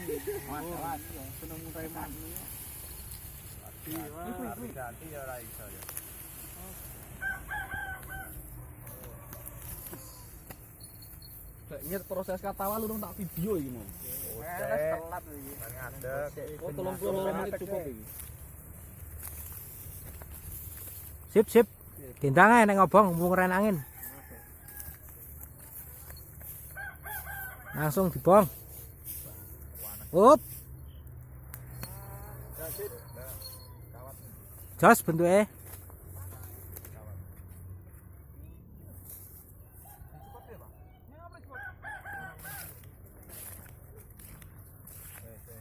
Mas, seneng preman. Ganti ya ora iso ya. Ingat proses katawa lu tak video iki mau. Telat iki. Ngadeg. Oh 32 menit cukup iki. Sip sip. Dindang ae nek ngobong mumpung ren angin. Langsung dibong. Up. Jos bentuke.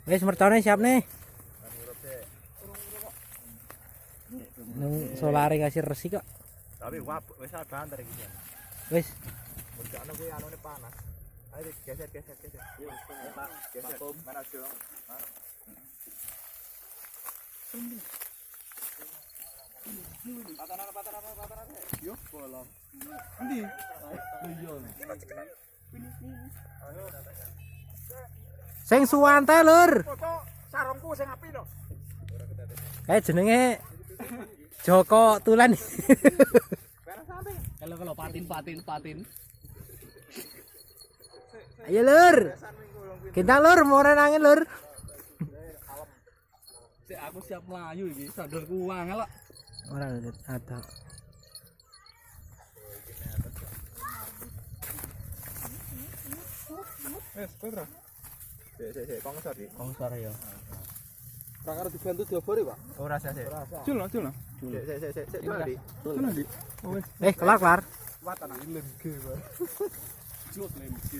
Wis mercone siap nih. Nang solare kasih resi kok. Tapi wis banter iki. Wis. Mergane kuwi anune panas. Ayo geser. Yo, Pak. Geser. Mana Jo? Pataran. Yo bolong. Endi? Iya. Ayo. Sing suwante lur. Sarungku sing api lho. Jenenge Joko Tulan. Kalau patin. Ayo lur. Kita lur mau ren angin lur. Sik aku siap melayu iki, sandalku wangel kok. Ora ada. Wes, ora. Sik, kongsor iki. Kongsor ya. Ora karo dibantu diobori, Pak. Ora sik. Cul. Sik, Dik. Cul ndi? Kelar. Watan nang lenge, Pak. Cul lemke.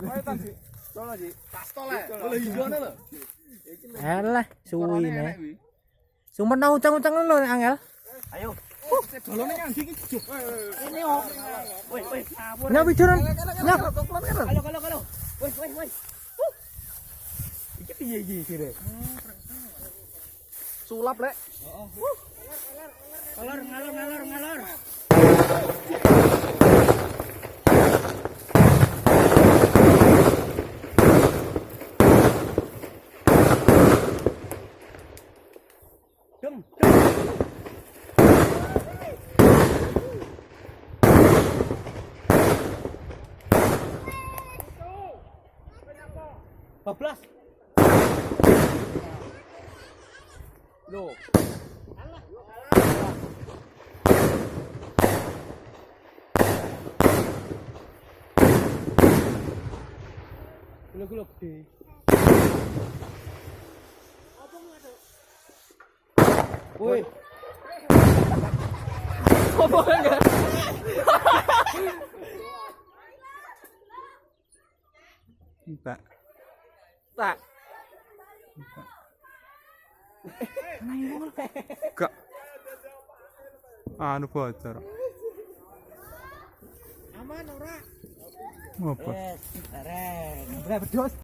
Ayo tan, Dik. Sono, Dik. Pastol ae. Oleh hijone lho. Alah, suwi ne. Sumpah nang uncang-uncang lho angel. Ayo. Dolone nyandi iki. Ini oh. Woi. Nyap bijuran. Nyap. Kalau. Woi. Iki piye iki sire? Sulap lek. Ngalor. Dem. Bablas. Loh. Gula gede. Woi. Apa enggak? Buka. Tak. Gak. Anu bocor. Aman ora? Apa? Ren. Berapa dos?